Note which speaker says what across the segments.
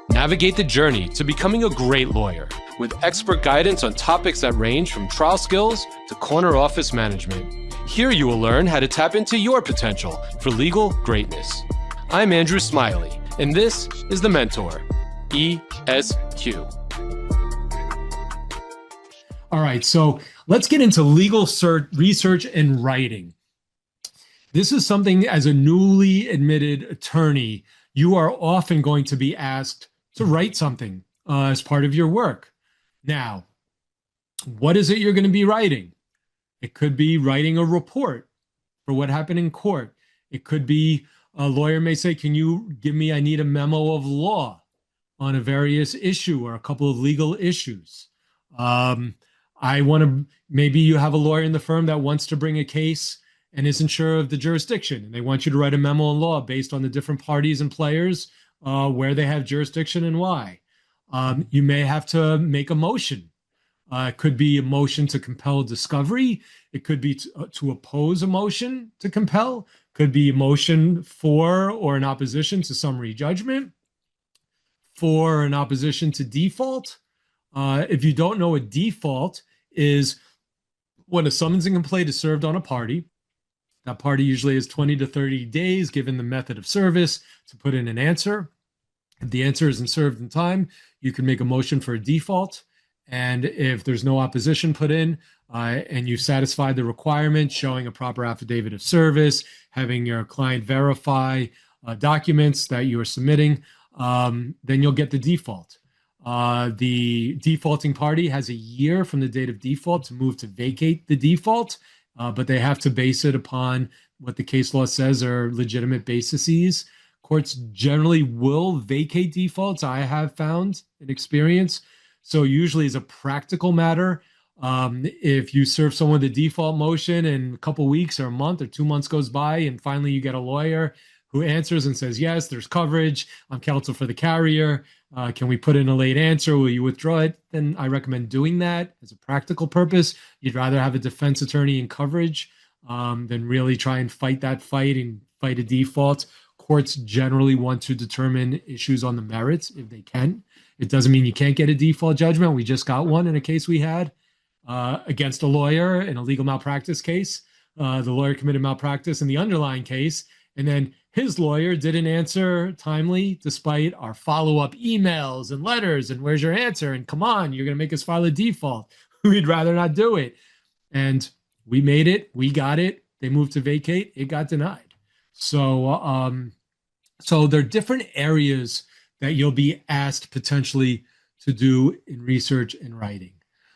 Speaker 1: Navigate the journey to becoming a great lawyer with expert guidance on topics that range from trial skills to corner office management. Here you will learn how to tap into your potential for legal greatness. I'm Andrew Smiley, and this is The Mentor, ESQ.
Speaker 2: All right, so let's get into legal research and writing. This is something, as a newly admitted attorney, you are often going to be asked to write something as part of your work. Now, what is it you're going to be writing? It could be writing a report for what happened in court. It could be a lawyer may say, I need a memo of law on a various issue or a couple of legal issues. Maybe you have a lawyer in the firm that wants to bring a case and isn't sure of the jurisdiction, and they want you to write a memo on law based on the different parties and players, where they have jurisdiction and why. You may have to make a motion. It could be a motion to compel discovery. It could be to oppose a motion to compel. Could be a motion for or an opposition to summary judgment, for an opposition to default. If you don't know, a default is when a summons and complaint is served on a party. That party usually has 20 to 30 days, given the method of service, to put in an answer. If the answer isn't served in time, you can make a motion for a default. And if there's no opposition put in, and you satisfy the requirement, showing a proper affidavit of service, having your client verify documents that you are submitting, then you'll get the default. The defaulting party has a year from the date of default to move to vacate the default, but they have to base it upon what the case law says are legitimate bases. Courts generally will vacate defaults, I have found in experience. So usually as a practical matter, if you serve someone the default motion and a couple weeks or a month or 2 months goes by and finally you get a lawyer who answers and says, yes, there's coverage, I'm counsel for the carrier, can we put in a late answer, will you withdraw it? Then I recommend doing that as a practical purpose. You'd rather have a defense attorney in coverage than really try and fight that fight and fight a default. Courts generally want to determine issues on the merits if they can. It doesn't mean you can't get a default judgment. We just got one in a case we had against a lawyer in a legal malpractice case. The lawyer committed malpractice in the underlying case, and then his lawyer didn't answer timely despite our follow-up emails and letters and where's your answer? And come on, you're going to make us file a default. We'd rather not do it. And we made it. We got it. They moved to vacate. It got denied. So there are different areas that you'll be asked potentially to do in research and writing.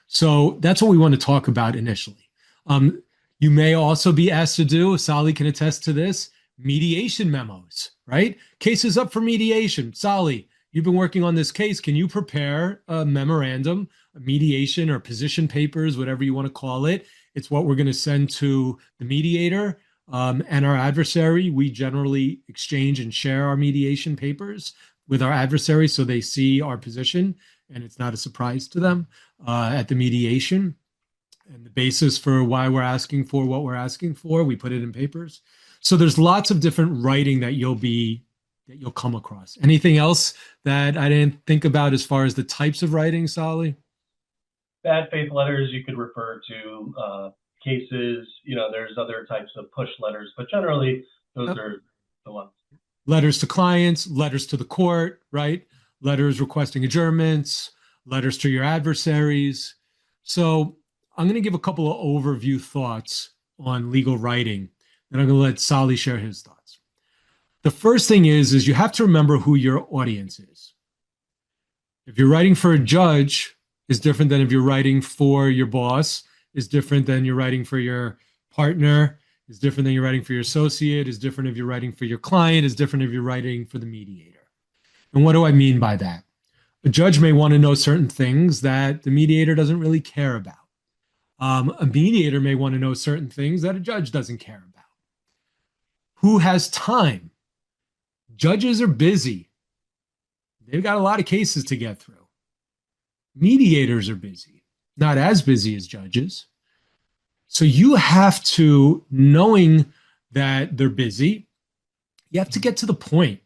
Speaker 2: So that's what we want to talk about initially. You may also be asked to do, Sally can attest to this, mediation memos, right? Cases up for mediation. Sally, you've been working on this case. Can you prepare a memorandum, a mediation or position papers, whatever you want to call it? It's what we're going to send to the mediator and our adversary. We generally exchange and share our mediation papers with our adversary so they see our position and it's not a surprise to them at the mediation. And the basis for why we're asking for what we're asking for, we put it in papers. So there's lots of different writing that you'll come across. Anything else that I didn't think about as far as the types of writing, Sally?
Speaker 3: Bad faith letters you could refer to, cases, there's other types of push letters, but generally those are the ones.
Speaker 2: Letters to clients, letters to the court, right? Letters requesting adjournments, letters to your adversaries. So I'm going to give a couple of overview thoughts on legal writing, and I'm going to let Sally share his thoughts. The first thing is you have to remember who your audience is. If you're writing for a judge, is different than if you're writing for your boss, is different than you're writing for your partner, is different than you're writing for your associate, is different if you're writing for your client, is different if you're writing for the mediator. And what do I mean by that? A judge may want to know certain things that the mediator doesn't really care about. A mediator may want to know certain things that a judge doesn't care about. Who has time? Judges are busy. They've got a lot of cases to get through. Mediators are busy, not as busy as judges. So you have to, knowing that they're busy. You have to get to the point.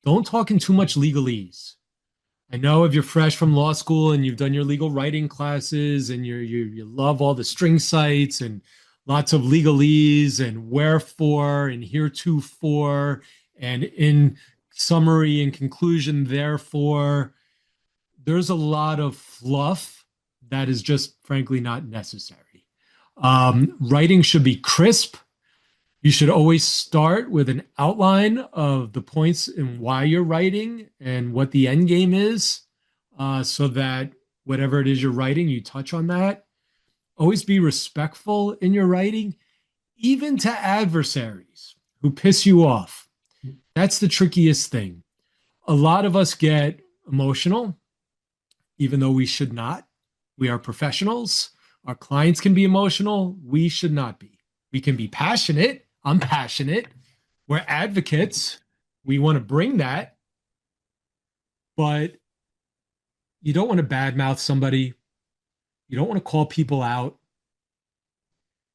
Speaker 2: Don't talk in too much legalese. I know if you're fresh from law school and you've done your legal writing classes and you love all the string cites and lots of legalese and wherefore and heretofore and in summary and conclusion, therefore, there's a lot of fluff that is just frankly not necessary. Writing should be crisp. You should always start with an outline of the points and why you're writing and what the end game is, so that whatever it is you're writing, you touch on that. Always be respectful in your writing, even to adversaries who piss you off. That's the trickiest thing. A lot of us get emotional, even though we should not. We are professionals. Our clients can be emotional. We should not be. We can be passionate. I'm passionate. We're advocates. We want to bring that. But you don't want to badmouth somebody. You don't want to call people out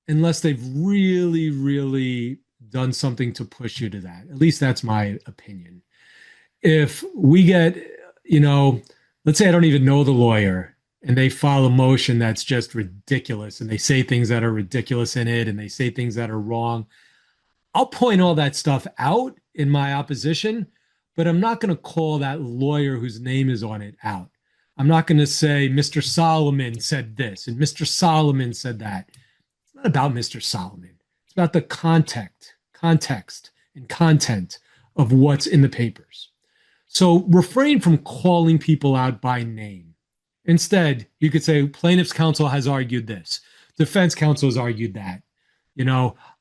Speaker 2: unless they've really, really done something to push you to that. At least that's my opinion. If we get, let's say I don't even know the lawyer and they file a motion that's just ridiculous and they say things that are ridiculous in it and they say things that are wrong, I'll point all that stuff out in my opposition, but I'm not going to call that lawyer whose name is on it out. I'm not going to say Mr. Solomon said this and Mr. Solomon said that. It's not about Mr. Solomon. It's about the context and content of what's in the papers. So refrain from calling people out by name. Instead, you could say plaintiff's counsel has argued this. Defense counsel has argued that.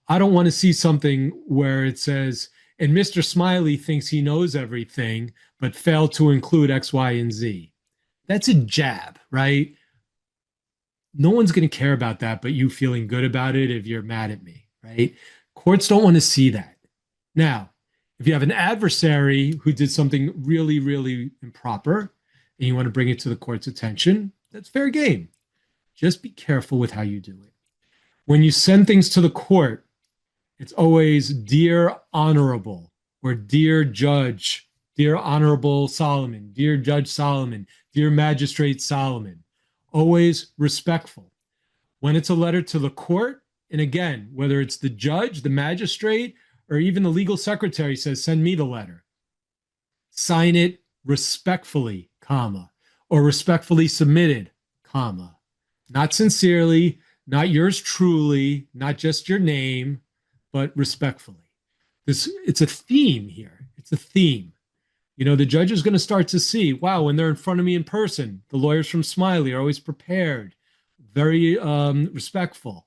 Speaker 2: I don't want to see something where it says, and Mr. Smiley thinks he knows everything, but failed to include X, Y, and Z. That's a jab, right? No one's going to care about that, but you feeling good about it if you're mad at me, right? Courts don't want to see that. Now, if you have an adversary who did something really, really improper and you want to bring it to the court's attention, that's fair game. Just be careful with how you do it. When you send things to the court, it's always dear honorable or dear judge, dear honorable Solomon, dear Judge Solomon, dear magistrate Solomon. Always respectful. When it's a letter to the court, and again, whether it's the judge, the magistrate, or even the legal secretary says, send me the letter. Sign it respectfully, comma, or respectfully submitted, comma. Not sincerely, not yours truly, not just your name, but respectfully. It's a theme here. It's a theme. The judge is going to start to see, wow, when they're in front of me in person, the lawyers from Smiley are always prepared, very respectful.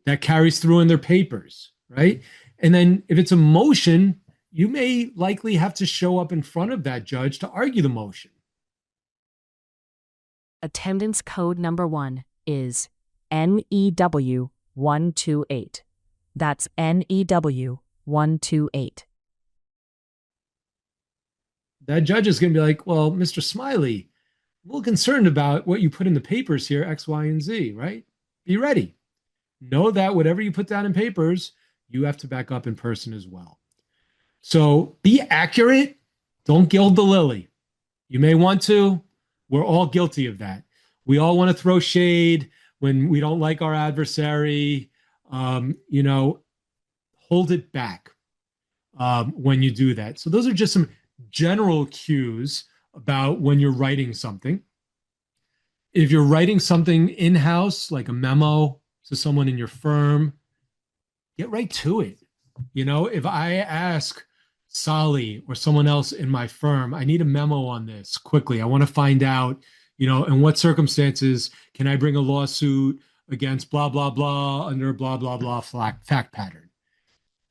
Speaker 2: That carries through in their papers, right? And then if it's a motion, you may likely have to show up in front of that judge to argue the motion.
Speaker 4: Attendance code number 1 is NEW 128. That's NEW 128.
Speaker 2: That judge is going to be like, well, Mr. Smiley, I'm a little concerned about what you put in the papers here, X, Y, and Z, right? Be ready. Know that whatever you put down in papers, you have to back up in person as well. So be accurate. Don't gild the lily. You may want to. We're all guilty of that. We all want to throw shade when we don't like our adversary. Hold it back when you do that. So those are just some general cues about when you're writing something. If you're writing something in-house, like a memo to someone in your firm, get right to it. If I ask Sally or someone else in my firm, I need a memo on this quickly. I want to find out, in what circumstances can I bring a lawsuit against blah, blah, blah under blah, blah, blah fact pattern.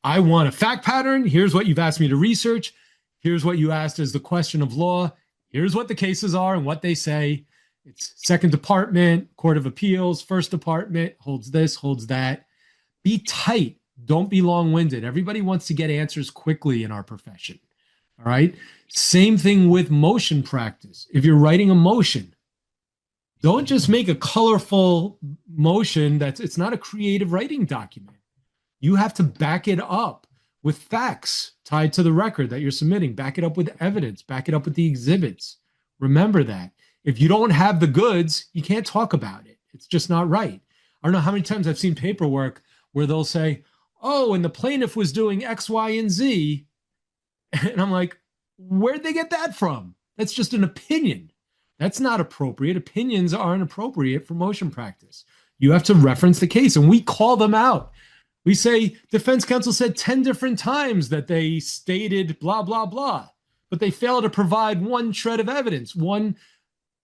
Speaker 2: I want a fact pattern. Here's what you've asked me to research. Here's what you asked as the question of law. Here's what the cases are and what they say. It's second department, court of appeals, first department, holds this, holds that. Be tight. Don't be long-winded. Everybody wants to get answers quickly in our profession. All right. Same thing with motion practice. If you're writing a motion, don't just make a colorful motion it's not a creative writing document. You have to back it up with facts tied to the record that you're submitting. Back it up with evidence. Back it up with the exhibits. Remember that. If you don't have the goods, you can't talk about it. It's just not right. I don't know how many times I've seen paperwork where they'll say, oh, and the plaintiff was doing X, Y, and Z. And I'm like, where'd they get that from? That's just an opinion. That's not appropriate. Opinions aren't appropriate for motion practice. You have to reference the case, and we call them out. We say defense counsel said 10 different times that they stated blah, blah, blah, but they fail to provide one shred of evidence, one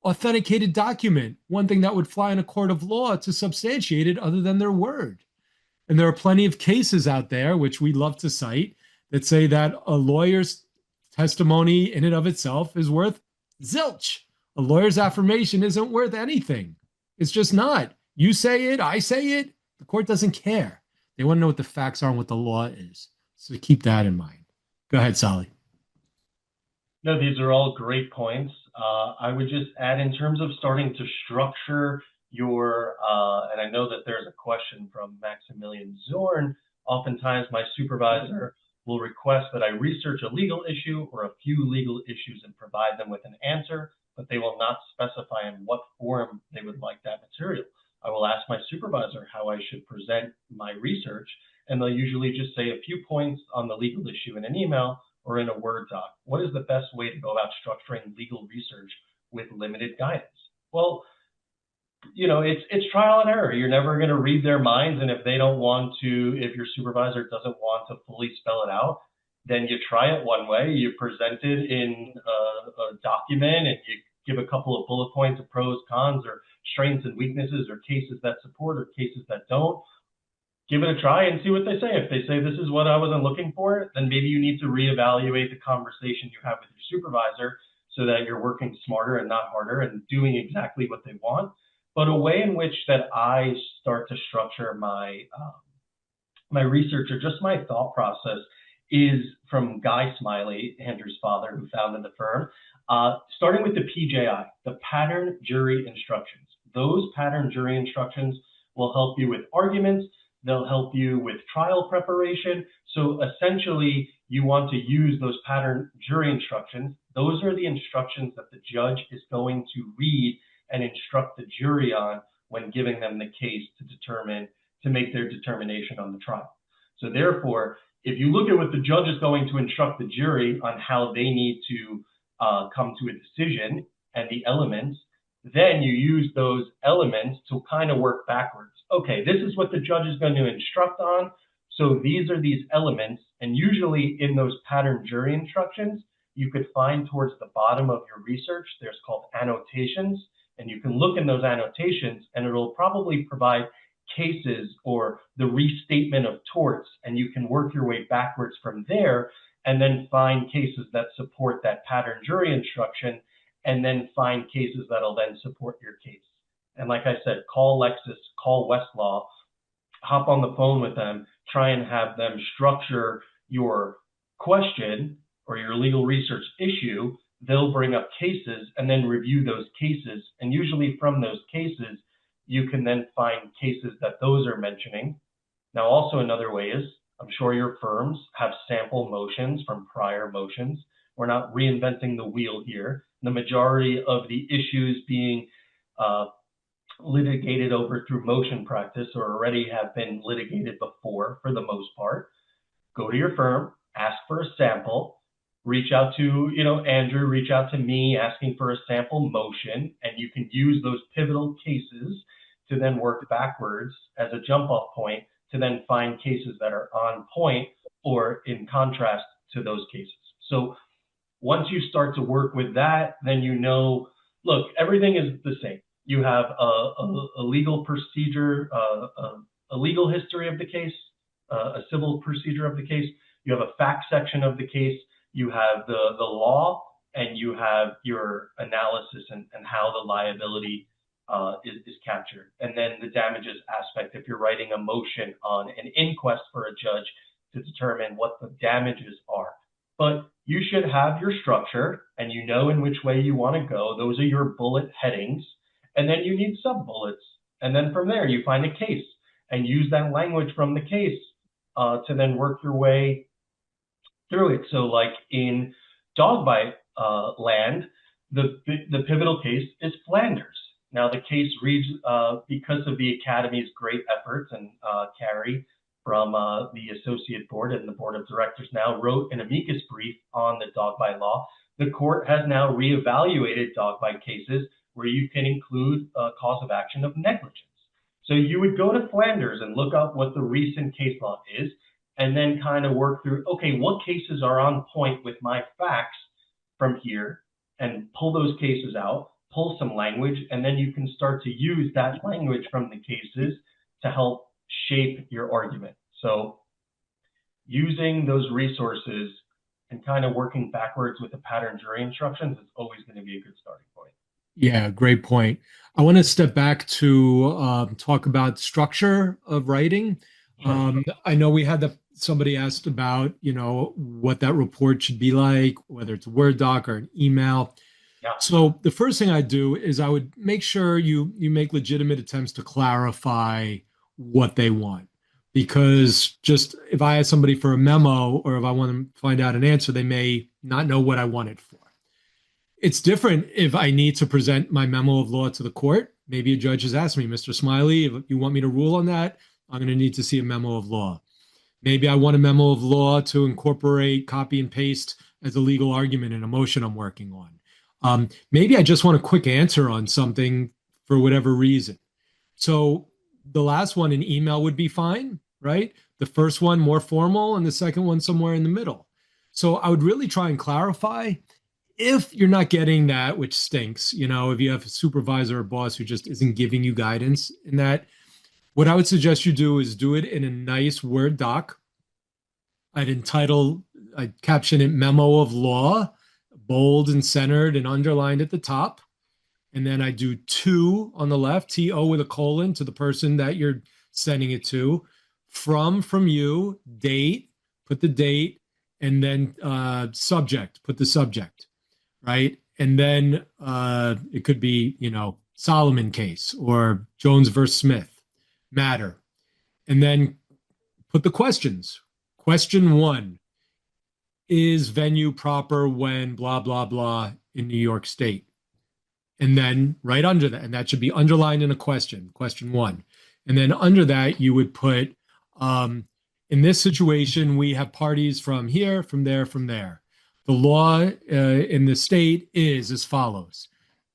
Speaker 2: authenticated document, one thing that would fly in a court of law to substantiate it other than their word. And there are plenty of cases out there, which we love to cite, that say that a lawyer's testimony in and of itself is worth zilch. A lawyer's affirmation isn't worth anything. It's just not. You say it, I say it. The court doesn't care. They want to know what the facts are and what the law is. So keep that in mind. Go ahead, Sally.
Speaker 3: No, these are all great points. I would just add, in terms of starting to structure your, and I know that there's a question from Maximilian Zorn. Oftentimes my supervisor will request that I research a legal issue or a few legal issues and provide them with an answer, but they will not specify in what form they would like that material. I will ask my supervisor how I should present my research, and they'll usually just say a few points on the legal issue in an email or in a Word doc. What is the best way to go about structuring legal research with limited guidance? Well, you know, it's trial and error. You're never going to read their minds, and if they don't want to, if your supervisor doesn't want to fully spell it out, then you try it one way. You present it in a document, and you give a couple of bullet points of pros, cons, or strengths and weaknesses, or cases that support or cases that don't. Give it a try and see what they say. If they say this is what I wasn't looking for, then maybe you need to reevaluate the conversation you have with your supervisor so that you're working smarter and not harder and doing exactly what they want. But a way in which that I start to structure my my research, or just my thought process, is from Guy Smiley, Andrew's father, who founded the firm, starting with the PJI, the pattern jury instructions. Those pattern jury instructions will help you with arguments. They'll help you with trial preparation. So essentially, you want to use those pattern jury instructions. Those are the instructions that the judge is going to read and instruct the jury on when giving them the case to make their determination on the trial. So therefore, if you look at what the judge is going to instruct the jury on how they need to come to a decision and the elements, then you use those elements to kind of work backwards. Okay, this is what the judge is going to instruct on. So these are these elements. And usually in those pattern jury instructions, you could find towards the bottom of your research, there's called annotations. And you can look in those annotations and it'll probably provide cases or the restatement of torts. And you can work your way backwards from there and then find cases that support that pattern jury instruction, and then find cases that'll then support your case. And like I said, call Lexis, call Westlaw, hop on the phone with them, try and have them structure your question or your legal research issue. They'll bring up cases and then review those cases. And usually from those cases, you can then find cases that those are mentioning. Now, also another way is, I'm sure your firms have sample motions from prior motions. We're not reinventing the wheel here. The majority of the issues being litigated over through motion practice or already have been litigated before for the most part. Go to your firm, ask for a sample, reach out to, Andrew, reach out to me asking for a sample motion, and you can use those pivotal cases to then work backwards as a jump off point to then find cases that are on point or in contrast to those cases. So once you start to work with that, then look, everything is the same. You have a legal procedure, a legal history of the case, a civil procedure of the case. You have a fact section of the case. You have the law, and you have your analysis and how the liability is captured. And then the damages aspect, if you're writing a motion on an inquest for a judge to determine what the damages are. But you should have your structure, and you know in which way you want to go. Those are your bullet headings. And then you need sub-bullets. And then from there, you find a case and use that language from the case to then work your way through it. So like in dog bite land, the pivotal case is Flanders. Now the case reads because of the Academy's great efforts, and Carrie from the Associate Board and the Board of Directors now wrote an amicus brief on the dog bite law. The court has now reevaluated dog bite cases where you can include a cause of action of negligence. So you would go to Flanders and look up what the recent case law is, and then kind of work through, okay, what cases are on point with my facts from here, and pull those cases out, pull some language, and then you can start to use that language from the cases to help shape your argument. So using those resources and kind of working backwards with the pattern jury instructions is always going to be a good starting point.
Speaker 2: Yeah, great point. I want to step back to talk about structure of writing.
Speaker 3: Sure.
Speaker 2: I know we had somebody asked about, what that report should be like, whether it's a Word doc or an email.
Speaker 3: Yeah.
Speaker 2: So the first thing I do is I would make sure you make legitimate attempts to clarify what they want. Because just if I ask somebody for a memo or if I want to find out an answer, they may not know what I want it for. It's different if I need to present my memo of law to the court. Maybe a judge has asked me, Mr. Smiley, if you want me to rule on that, I'm going to need to see a memo of law. Maybe I want a memo of law to incorporate, copy and paste as a legal argument in a motion I'm working on. Maybe I just want a quick answer on something for whatever reason. So the last one, in email, would be fine, right? The first one more formal and the second one somewhere in the middle. So I would really try and clarify. If you're not getting that, which stinks, if you have a supervisor or boss who just isn't giving you guidance in that, what I would suggest you do is do it in a nice Word doc. I'd caption it memo of law, bold and centered and underlined at the top. And then I do to on the left, TO with a colon to the person that you're sending it to. From you, date, put the date, and then subject, put the subject. Right. And then it could be, Solomon case or Jones versus Smith matter. And then put the questions. Question 1, is venue proper when blah, blah, blah in New York State? And then right under that, and that should be underlined in a question 1. And then under that, you would put, in this situation, we have parties from here, from there, from there. The law in the state is as follows.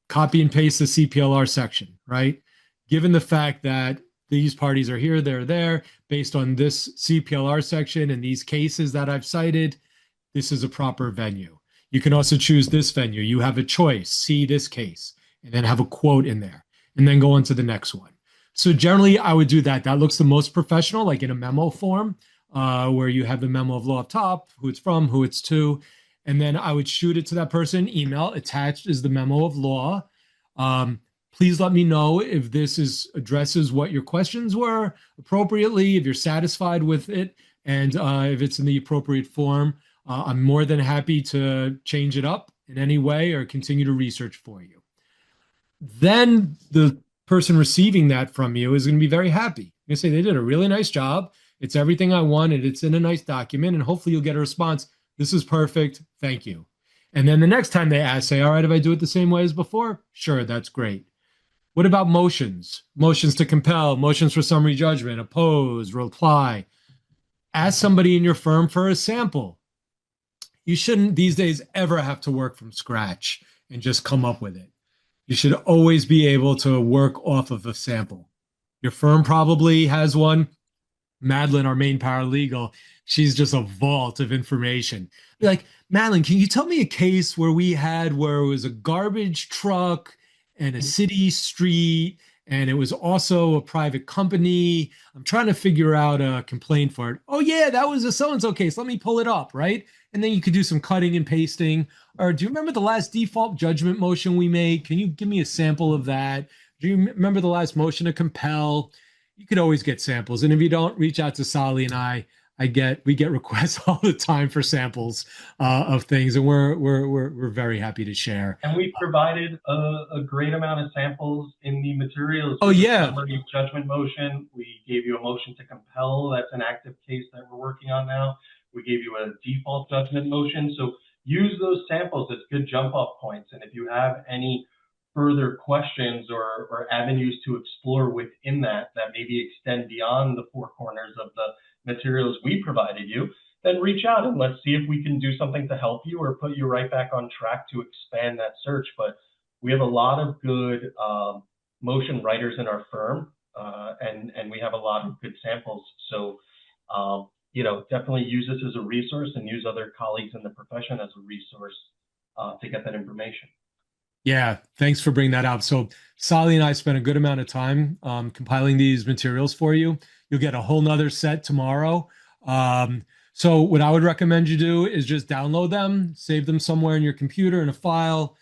Speaker 2: Copy and paste the CPLR section, right? Given the fact that these parties are here, they're there, based on this CPLR section and these cases that I've cited, this is a proper venue. You can also choose this venue. You have a choice, see this case, and then have a quote in there, and then go on to the next one. So generally, I would do that. That looks the most professional, like in a memo form, where you have the memo of law up top, who it's from, who it's to, and then I would shoot it to that person, email. Attached is the memo of law. Please let me know if this addresses what your questions were appropriately, if you're satisfied with it, and if it's in the appropriate form. I'm more than happy to change it up in any way or continue to research for you. Then the person receiving that from you is going to be very happy. You're going to say, they did a really nice job. It's everything I wanted. It's in a nice document. And hopefully you'll get a response. This is perfect. Thank you. And then the next time they ask, say, all right, if I do it the same way as before, sure, that's great. What about motions? Motions to compel, motions for summary judgment, oppose, reply. Ask somebody in your firm for a sample. You shouldn't these days ever have to work from scratch and just come up with it. You should always be able to work off of a sample. Your firm probably has one. Madeline, our main paralegal, she's just a vault of information. Be like, Madeline, can you tell me a case where it was a garbage truck and a city street, and it was also a private company? I'm trying to figure out a complaint for it. Oh yeah, that was a so-and-so case. Let me pull it up, right? And then you could do some cutting and pasting. Or do you remember the last default judgment motion we made? Can you give me a sample of that? Do you remember the last motion to compel? You could always get samples. And if you don't, reach out to Sally and I. we get requests all the time for samples of things, and we're very happy to share.
Speaker 3: And we provided a great amount of samples in the materials
Speaker 2: Oh
Speaker 3: for the
Speaker 2: yeah,
Speaker 3: summary judgment motion. We gave you a motion to compel. That's an active case that we're working on now. We gave you a default judgment motion. So use those samples as good jump off points. And if you have any further questions or avenues to explore within that maybe extend beyond the four corners of the materials we provided you, then reach out and let's see if we can do something to help you or put you right back on track to expand that search. But we have a lot of good motion writers in our firm, and we have a lot of good samples. So, definitely use this as a resource and use other colleagues in the profession as a resource to get that information.
Speaker 2: yeah. Thanks for bringing that up. So Sally and I spent a good amount of time compiling these materials for you. You'll get a whole nother set tomorrow. So what I would recommend you do is just download them, save them somewhere in your computer in a file.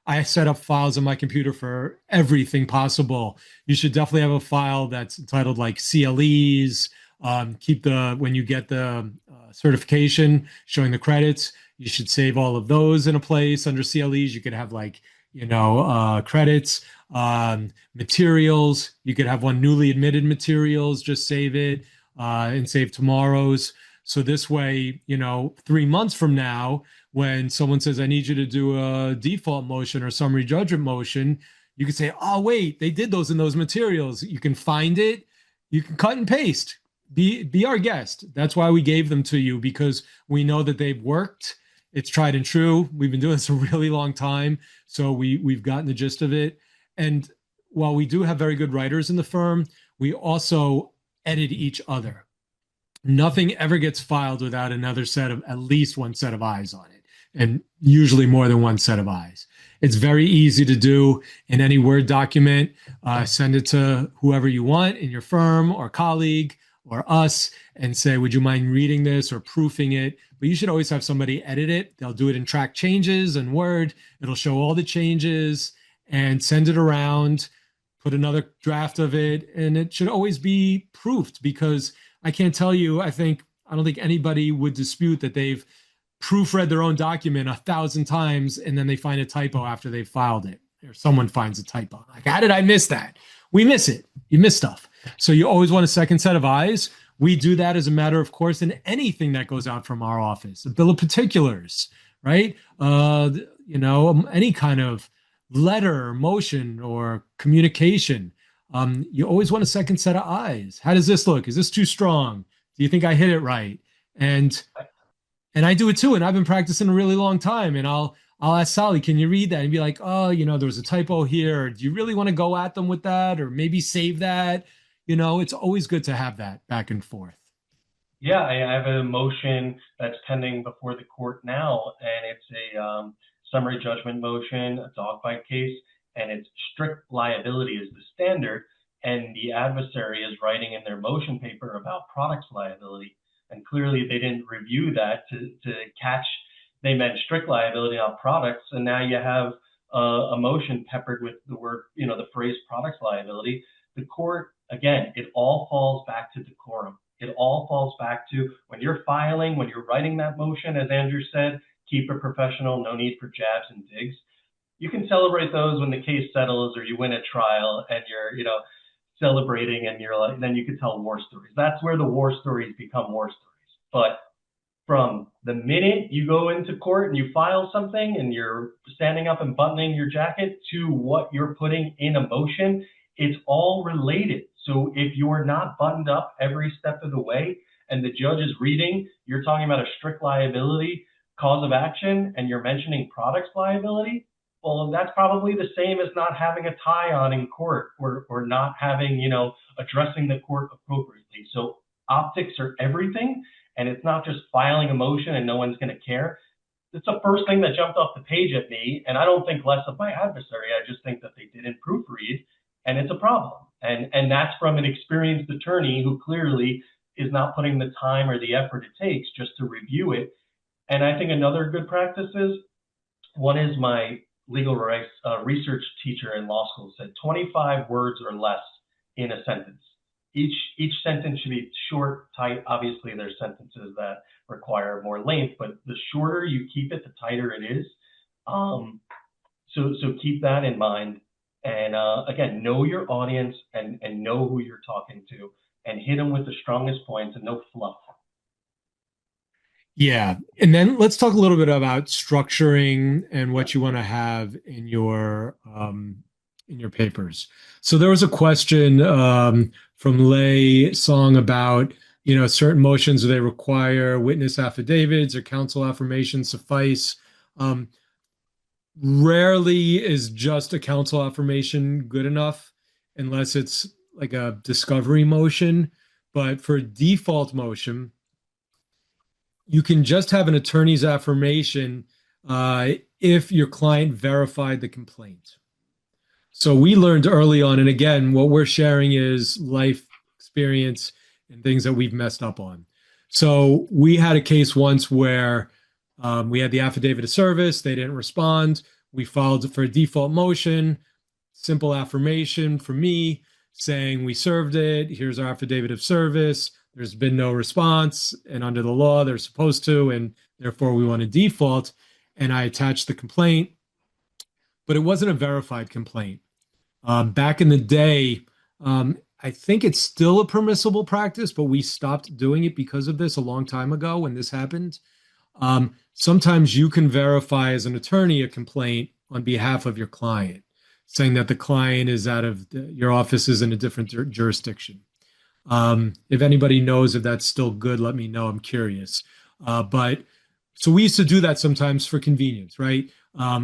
Speaker 2: I set up files on my computer for everything possible. You should definitely have a file that's entitled like CLEs. When you get the certification showing the credits, you should save all of those in a place under CLEs. You could have credits, materials. You could have one newly admitted materials, just save it and save tomorrow's. So this way, 3 months from now, when someone says, I need you to do a default motion or summary judgment motion, you can say, oh, wait, they did those in those materials. You can find it. You can cut and paste. Be our guest. That's why we gave them to you, because we know that they've worked. It's tried and true. We've been doing this a really long time. So we've gotten the gist of it. And while we do have very good writers in the firm, we also edit each other. Nothing ever gets filed without at least one set of eyes on it, and usually more than one set of eyes. It's very easy to do in any Word document. Send it to whoever you want in your firm or colleague or us and say, would you mind reading this or proofing it? But you should always have somebody edit it. They'll do it in track changes in Word. It'll show all the changes and send it around, put another draft of it, and it should always be proofed, because I can't tell you, I don't think anybody would dispute that they've proofread their own document 1,000 times and then they find a typo after they've filed it, or someone finds a typo. Like, how did I miss that? We miss it. You miss stuff. So you always want a second set of eyes. We do that as a matter of course in anything that goes out from our office. A bill of particulars, right? Any kind of letter, motion, or communication. You always want a second set of eyes. How does this look? Is this too strong? Do you think I hit it right? And I do it too. And I've been practicing a really long time. And I'll ask Sally, can you read that? And be like, oh, there was a typo here. Do you really want to go at them with that? Or maybe save that? It's always good to have that back and forth.
Speaker 3: Yeah, I have a motion that's pending before the court now, and it's a summary judgment motion, a dogfight case, and it's strict liability is the standard, and the adversary is writing in their motion paper about products liability, and clearly they didn't review that to catch they meant strict liability on products, and now you have a motion peppered with the word, the phrase products liability. The court, again, it all falls back to decorum. It all falls back to when you're writing that motion, as Andrew said, keep it professional, no need for jabs and digs. You can celebrate those when the case settles or you win a trial and you're, celebrating and then you can tell war stories. That's where the war stories become war stories. But from the minute you go into court and you file something and you're standing up and buttoning your jacket to what you're putting in a motion, it's all related. So if you're not buttoned up every step of the way and the judge is reading, you're talking about a strict liability cause of action and you're mentioning products liability, well, that's probably the same as not having a tie on in court or not having, addressing the court appropriately. So optics are everything. And it's not just filing a motion and no one's going to care. It's the first thing that jumped off the page at me. And I don't think less of my adversary. I just think that they didn't proofread, and it's a problem. And that's from an experienced attorney who clearly is not putting the time or the effort it takes just to review it. And I think another good practice is, one is my legal rights research teacher in law school said 25 words or less in a sentence. each sentence should be short, tight. Obviously, there's sentences that require more length, but the shorter you keep it, the tighter it is. So keep that in mind. And again, know your audience and know who you're talking to, and hit them with the strongest points and no fluff.
Speaker 2: Yeah. And then let's talk a little bit about structuring and what you want to have in your papers. So there was a question from Lei Song about, certain motions, do they require witness affidavits or counsel affirmations suffice? Rarely is just a counsel affirmation good enough unless it's like a discovery motion. But for default motion, you can just have an attorney's affirmation if your client verified the complaint. So we learned early on, and again, what we're sharing is life experience and things that we've messed up on. So we had a case once where we had the affidavit of service. They didn't respond. We filed for a default motion, simple affirmation for me saying we served it. Here's our affidavit of service. There's been no response. And under the law, they're supposed to, and therefore we want a default. And I attached the complaint, but it wasn't a verified complaint. Back in the day, I think it's still a permissible practice, but we stopped doing it because of this a long time ago when this happened. Sometimes you can verify as an attorney a complaint on behalf of your client, saying that the client is your office is in a different jurisdiction. If anybody knows if that's still good, let me know. I'm curious. But so we used to do that sometimes for convenience, right?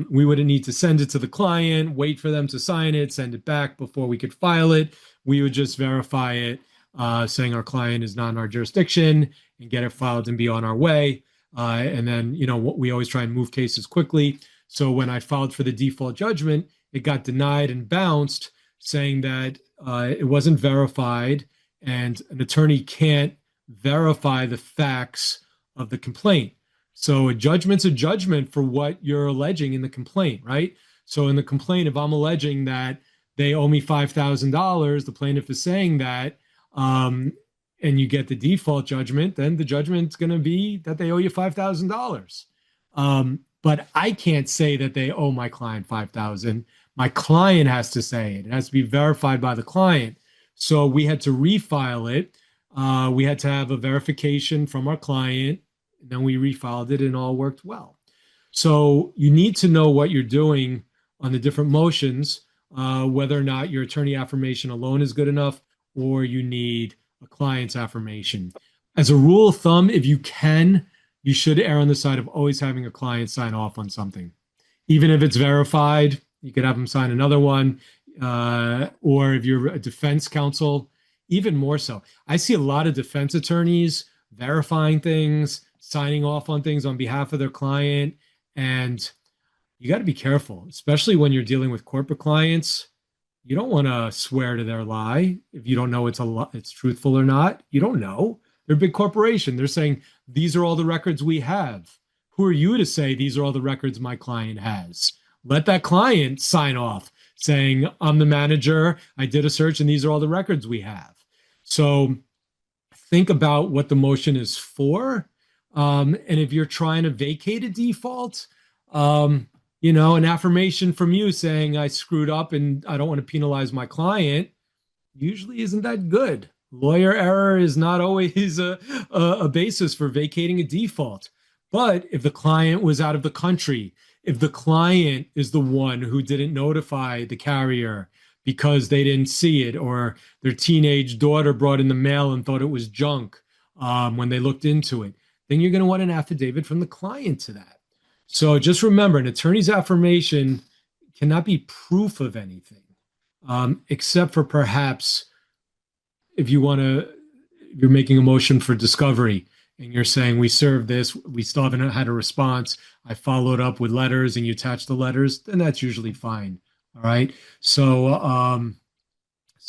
Speaker 2: We wouldn't need to send it to the client, wait for them to sign it, send it back before we could file it. We would just verify it, saying our client is not in our jurisdiction, and get it filed and be on our way. And then, we always try and move cases quickly. So when I filed for the default judgment, it got denied and bounced, saying that it wasn't verified and an attorney can't verify the facts of the complaint. So a judgment's a judgment for what you're alleging in the complaint, right? So in the complaint, if I'm alleging that they owe me $5,000, the plaintiff is saying that, and you get the default judgment, then the judgment's going to be that they owe you $5,000. But I can't say that they owe my client $5,000. My client has to say it. It has to be verified by the client. So we had to refile it. We had to have a verification from our client. And then we refiled it and all worked well. So you need to know what you're doing on the different motions, whether or not your attorney affirmation alone is good enough or you need a client's affirmation. As a rule of thumb, if you can, you should err on the side of always having a client sign off on something. Even if it's verified, you could have them sign another one. Or if you're a defense counsel, even more so. I see a lot of defense attorneys verifying things, signing off on things on behalf of their client. And you got to be careful, especially when you're dealing with corporate clients. You don't want to swear to their lie if you don't know it's truthful or not. You don't know. They're a big corporation. They're saying, these are all the records we have. Who are you to say these are all the records my client has? Let that client sign off saying, I'm the manager, I did a search, and these are all the records we have. So think about what the motion is for. And if you're trying to vacate a default, an affirmation from you saying I screwed up and I don't want to penalize my client usually isn't that good. Lawyer error is not always a basis for vacating a default. But if the client was out of the country, if the client is the one who didn't notify the carrier because they didn't see it, or their teenage daughter brought in the mail and thought it was junk when they looked into it, then you're going to want an affidavit from the client to that. So just remember, an attorney's affirmation cannot be proof of anything, except for perhaps if you're making a motion for discovery and you're saying we served this, we still haven't had a response, I followed up with letters and you attach the letters, then that's usually fine. All right. So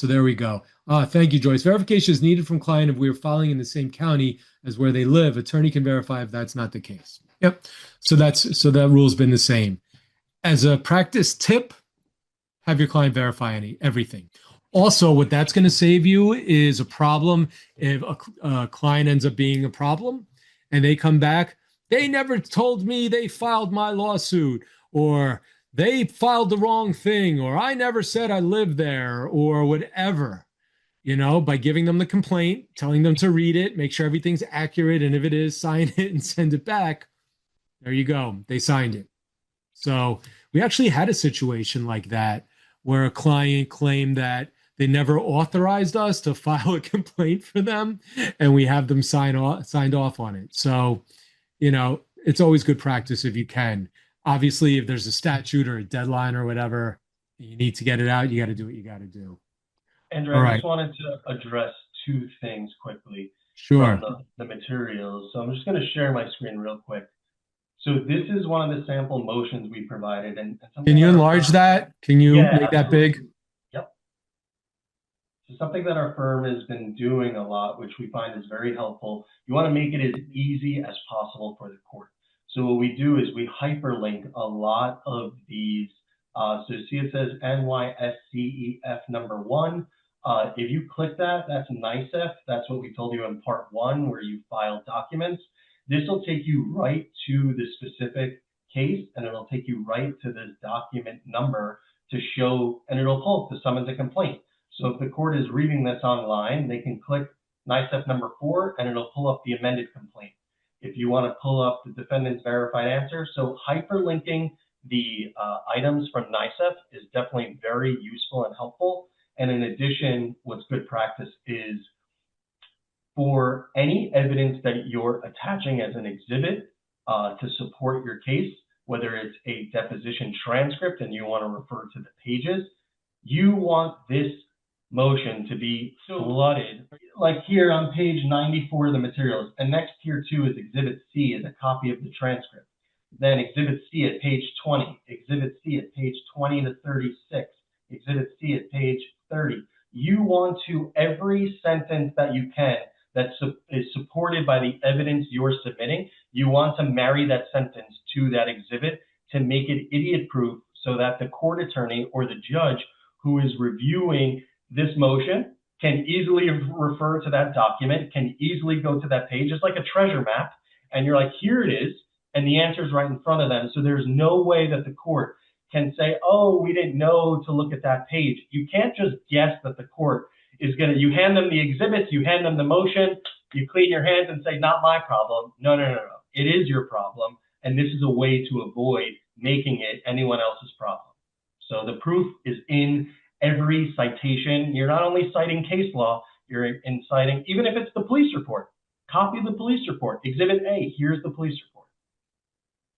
Speaker 2: there we go. Thank you, Joyce. Verification is needed from client if we are filing in the same county as where they live. Attorney can verify if that's not the case. Yep. So that rule's been the same. As a practice tip, have your client verify everything. Also, what that's going to save you is a problem if a client ends up being a problem and they come back, they never told me they filed my lawsuit, or they filed the wrong thing, or I never said I lived there, or whatever. By giving them the complaint, telling them to read it, make sure everything's accurate, and if it is, sign it and send it back. There you go. They signed it. So we actually had a situation like that where a client claimed that they never authorized us to file a complaint for them, and we have them signed off on it. So, it's always good practice if you can. Obviously, if there's a statute or a deadline or whatever, you need to get it out. You got to do what you got to do.
Speaker 3: Andrew,
Speaker 2: All
Speaker 3: I
Speaker 2: right.
Speaker 3: just wanted to address two things quickly
Speaker 2: Sure.
Speaker 3: from the materials. So I'm just going to share my screen real quick. So this is one of the sample motions we provided. And
Speaker 2: Can you enlarge that? Can you
Speaker 3: Yeah,
Speaker 2: make that big?
Speaker 3: Yep. So something that our firm has been doing a lot, which we find is very helpful. You want to make it as easy as possible for the court. So what we do is we hyperlink a lot of these. So see it says NYSCEF number 1. If you click that, that's NYSEF. That's what we told you in part 1, where you file documents. This will take you right to the specific case, and it'll take you right to this document number to show, and it'll pull the summons and complaint. So if the court is reading this online, they can click NYSEF number 4, and it'll pull up the amended complaint. If you want to pull up the defendant's verified answer, so hyperlinking the items from NYSEF is definitely very useful and helpful. And in addition, what's good practice is for any evidence that you're attaching as an exhibit to support your case, whether it's a deposition transcript and you want to refer to the pages, you want this motion to be flooded. Like here on page 94 of the materials, and next here too is Exhibit C, is a copy of the transcript. Then Exhibit C at page 20, Exhibit C at page 20 to 36, Exhibit C at page 30. You want to, every sentence that you can that is supported by the evidence you're submitting, you want to marry that sentence to that exhibit to make it idiot-proof so that the court attorney or the judge who is reviewing this motion can easily refer to that document, can easily go to that page. It's like a treasure map, and you're like, here it is, and the answer is right in front of them. So there's no way that the court can say, oh, we didn't know to look at that page. You can't just guess that the court is going to, you hand them the exhibits, you hand them the motion, you clean your hands and say, not my problem. No. It is your problem. And this is a way to avoid making it anyone else's problem. So the proof is in every citation. You're not only citing case law, you're citing, even if it's the police report, copy the police report. Exhibit A, here's the police report.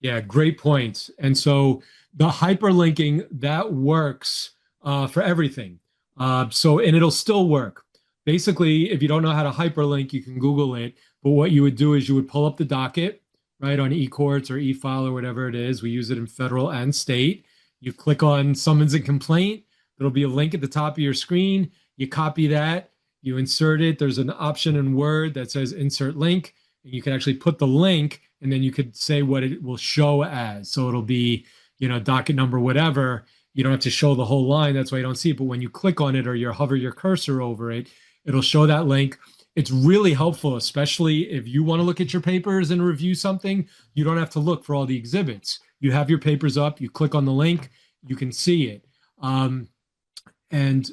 Speaker 2: Yeah, great points. And so the hyperlinking, that works for everything. And it'll still work. Basically, if you don't know how to hyperlink, you can Google it. But what you would do is you would pull up the docket, right, on eCourts or eFile or whatever it is. We use it in federal and state. You click on summons and complaint. There'll be a link at the top of your screen. You copy that, you insert it. There's an option in Word that says insert link. And you can actually put the link, and then you could say what it will show as. So it'll be, docket number, whatever. You don't have to show the whole line. That's why you don't see it. But when you click on it or you hover your cursor over it, it'll show that link. It's really helpful, especially if you want to look at your papers and review something. You don't have to look for all the exhibits. You have your papers up. You click on the link. You can see it. And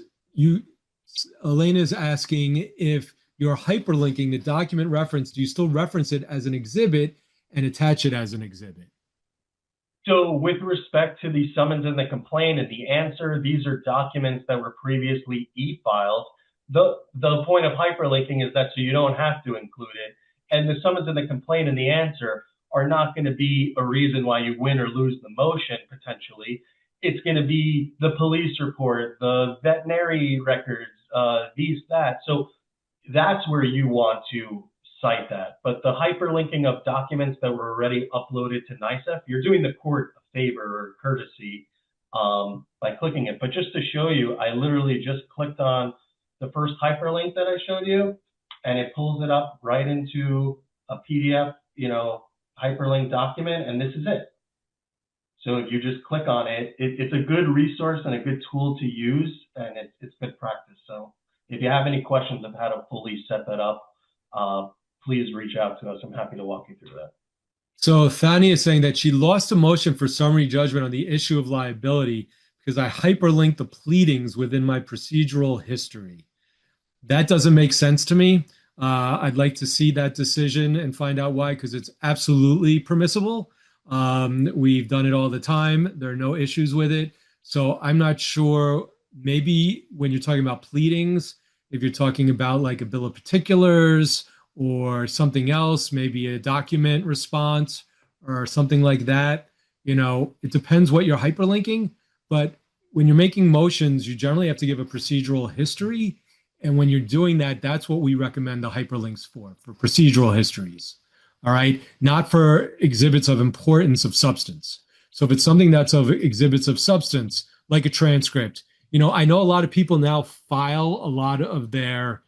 Speaker 2: Elena's asking if you're hyperlinking the document reference, do you still reference it as an exhibit and attach it as an exhibit?
Speaker 3: So with respect to the summons and the complaint and the answer, these are documents that were previously e-filed. The point of hyperlinking is that so you don't have to include it. And the summons and the complaint and the answer are not going to be a reason why you win or lose the motion, potentially. It's going to be the police report, the veterinary records, that. So that's where you want to cite that. But the hyperlinking of documents that were already uploaded to NYSEF, you're doing the court a favor or courtesy by clicking it. But just to show you, I literally just clicked on the first hyperlink that I showed you, and it pulls it up right into a PDF, hyperlink document, and this is it. So if you just click on it, it's a good resource and a good tool to use, and it's good practice. So if you have any questions of how to fully set that up, please reach out to us. I'm happy to walk you through that.
Speaker 2: So Thania is saying that she lost a motion for summary judgment on the issue of liability because I hyperlinked the pleadings within my procedural history. That doesn't make sense to me. I'd like to see that decision and find out why, because it's absolutely permissible. We've done it all the time. There are no issues with it. So I'm not sure. Maybe when you're talking about pleadings, if you're talking about like a bill of particulars or something else, maybe a document response or something like that, it depends what you're hyperlinking. But when you're making motions, you generally have to give a procedural history. And when you're doing that, that's what we recommend the hyperlinks for procedural histories. All right. Not for exhibits of importance of substance. So if it's something that's of exhibits of substance, like a transcript, I know a lot of people now file a lot of their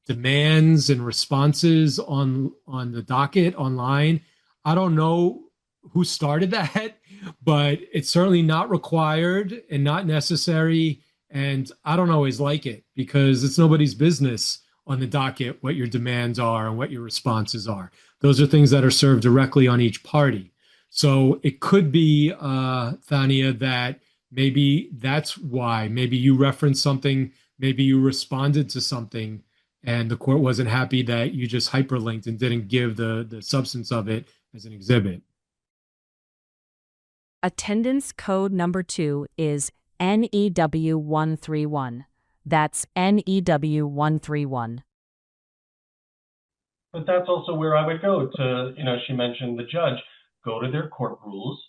Speaker 2: demands and responses on the docket online. I don't know who started that, but it's certainly not required and not necessary. And I don't always like it because it's nobody's business on the docket what your demands are and what your responses are. Those are things that are served directly on each party. So it could be, Thania, that maybe that's why. Maybe you referenced something, maybe you responded to something, and the court wasn't happy that you just hyperlinked and didn't give the substance of it as an exhibit.
Speaker 4: Attendance code number 2 is NEW 131. That's NEW 131.
Speaker 3: But that's also where I would go to, she mentioned the judge, go to their court rules,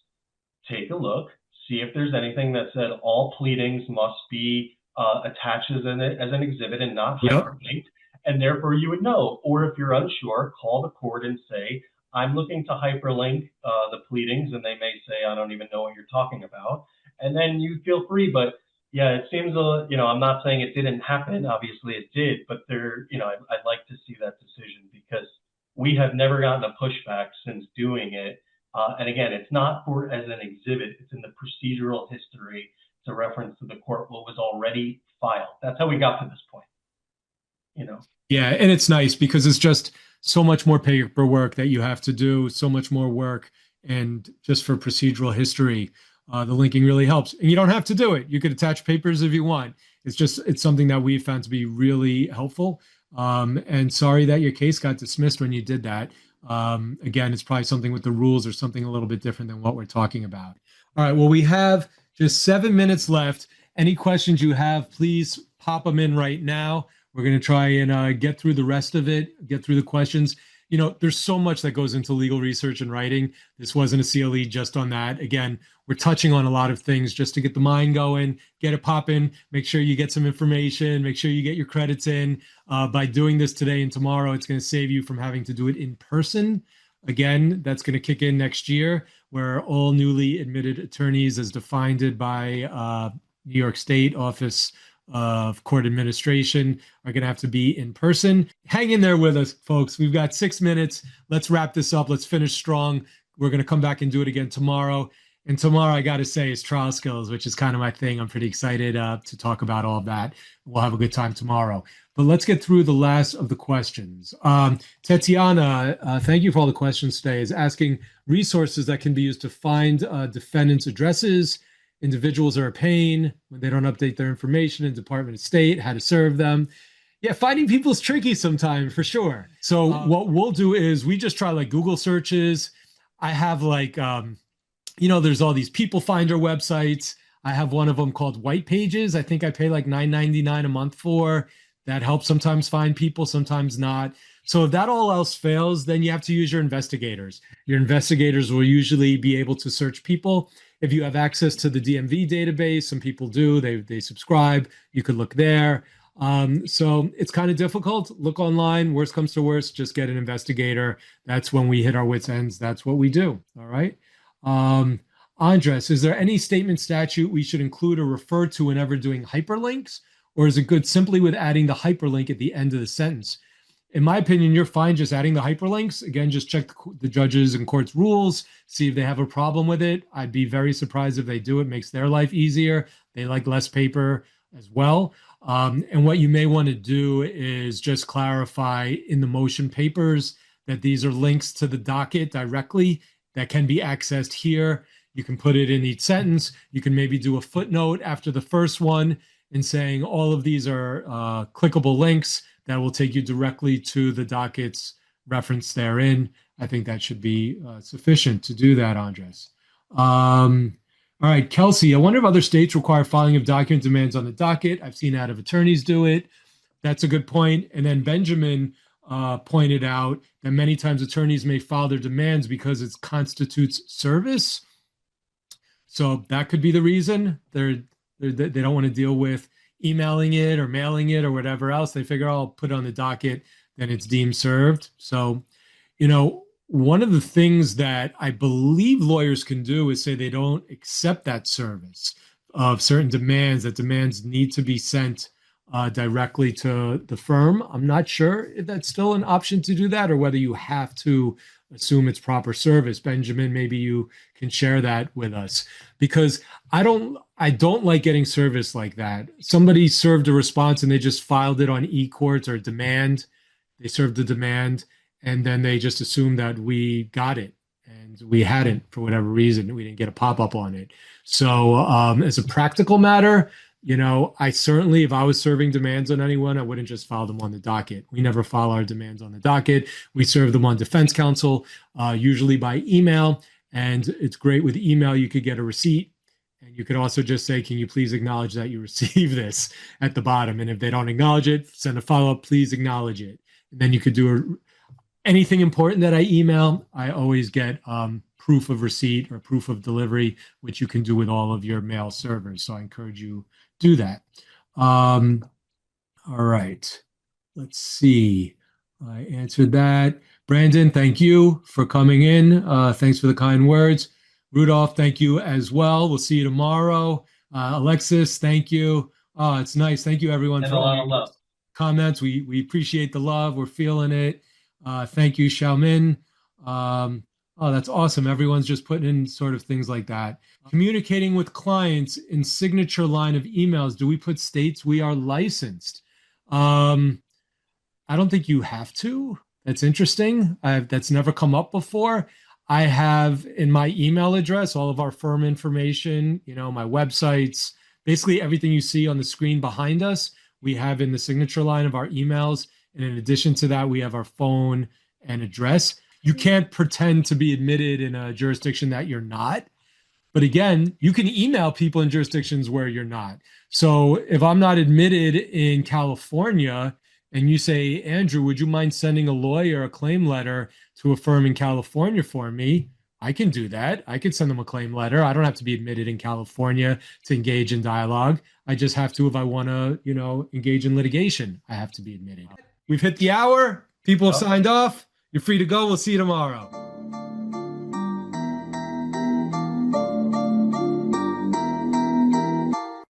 Speaker 3: take a look, see if there's anything that said all pleadings must be attached as an exhibit and not hyperlinked. And therefore you would know. Or if you're unsure, call the court and say, I'm looking to hyperlink the pleadings, and they may say, I don't even know what you're talking about. And then you feel free. But yeah, it seems I'm not saying it didn't happen. Obviously it did, but I'd like to see that decision because we have never gotten a pushback since doing it. And again, it's not as an exhibit. It's in the procedural history. It's a reference to the court what was already filed. That's how we got to this point.
Speaker 2: Yeah, and it's nice because it's just so much more paperwork that you have to do, so much more work. And just for procedural history, the linking really helps. And you don't have to do it. You could attach papers if you want. It's something that we found to be really helpful. And sorry that your case got dismissed when you did that. Again, it's probably something with the rules or something a little bit different than what we're talking about. All right, well, we have just 7 minutes left. Any questions you have, please pop them in right now. We're going to try and get through the rest of it, get through the questions. There's so much that goes into legal research and writing. This wasn't a CLE just on that. Again, we're touching on a lot of things just to get the mind going, get it popping, make sure you get some information, make sure you get your credits in. By doing this today and tomorrow, it's going to save you from having to do it in person. Again, that's going to kick in next year, where all newly admitted attorneys, as defined by New York State Office of Court Administration, are going to have to be in person. Hang in there with us, folks. We've got 6 minutes. Let's wrap this up. Let's finish strong. We're going to come back and do it again tomorrow. And tomorrow, I got to say, is trial skills, which is kind of my thing. I'm pretty excited to talk about all of that. We'll have a good time tomorrow. But let's get through the last of the questions. Tatiana, thank you for all the questions today, is asking resources that can be used to find defendants' addresses. Individuals are a pain when they don't update their information in Department of State, how to serve them. Yeah, finding people is tricky sometimes, for sure. So what we'll do is we just try like Google searches. I have there's all these people finder websites. I have one of them called White Pages. I think I pay like $9.99 a month for. That helps sometimes find people, sometimes not. So if that all else fails, then you have to use your investigators. Your investigators will usually be able to search people. If you have access to the DMV database, some people do, they subscribe, you could look there. So it's kind of difficult. Look online, worst comes to worst, just get an investigator. That's when we hit our wits' ends. That's what we do. All right. Andres, is there any statement statute we should include or refer to whenever doing hyperlinks? Or is it good simply with adding the hyperlink at the end of the sentence? in my opinion, you're fine just adding the hyperlinks. Again, just check the judges and courts rules, see if they have a problem with it. I'd be very surprised if they do. It makes their life easier. They like less paper as well. And what you may want to do is just clarify in the motion papers that these are links to the docket directly that can be accessed here. You can put it in each sentence. You can maybe do a footnote after the first one and saying all of these are clickable links that will take you directly to the dockets referenced therein. I think that should be sufficient to do that, Andres. All right, Kelsey, I wonder if other states require filing of document demands on the docket. I've seen out of attorneys do it. That's a good point. And then Benjamin pointed out that many times attorneys may file their demands because it constitutes service. So that could be the reason. They don't want to deal with emailing it or mailing it or whatever else. They figure, oh, I'll put it on the docket, then it's deemed served. So, one of the things that I believe lawyers can do is say they don't accept that service of certain demands, that demands need to be sent directly to the firm. I'm not sure if that's still an option to do that or whether you have to assume it's proper service. Benjamin, maybe you can share that with us, because I don't like getting service like that. Somebody served a response and they just filed it on e-courts or demand. They served the demand and then they just assumed that we got it, and we hadn't for whatever reason. We didn't get a pop-up on it. So as a practical matter, I certainly, if I was serving demands on anyone, I wouldn't just file them on the docket. We never file our demands on the docket. We serve them on defense counsel, usually by email. And it's great with email. You could get a receipt, and you could also just say, can you please acknowledge that you received this at the bottom? And if they don't acknowledge it, send a follow-up, please acknowledge it. And then you could do anything important that I email. I always get proof of receipt or proof of delivery, which you can do with all of your mail servers. So I encourage you do that. All right. Let's see. I answered that. Brandon, thank you for coming in. Thanks for the kind words. Rudolph, thank you as well. We'll see you tomorrow. Alexis, thank you. Oh, it's nice. Thank you, everyone,
Speaker 3: And
Speaker 2: for
Speaker 3: a lot
Speaker 2: all
Speaker 3: of
Speaker 2: your
Speaker 3: love.
Speaker 2: comments. We appreciate the love. We're feeling it. Thank you, Xiaomin. Oh, that's awesome. Everyone's just putting in sort of things like that. Communicating with clients in signature line of emails. Do we put states we are licensed? I don't think you have to. That's interesting. That's never come up before. I have in my email address all of our firm information, my websites, basically everything you see on the screen behind us, we have in the signature line of our emails. And in addition to that, we have our phone and address. You can't pretend to be admitted in a jurisdiction that you're not. But again, you can email people in jurisdictions where you're not. So if I'm not admitted in California and you say, Andrew, would you mind sending a lawyer a claim letter to a firm in California for me? I can do that. I can send them a claim letter. I don't have to be admitted in California to engage in dialogue. I just have to, if I want to, engage in litigation, I have to be admitted. We've hit the hour. People have signed off. You're free to go. We'll see you tomorrow.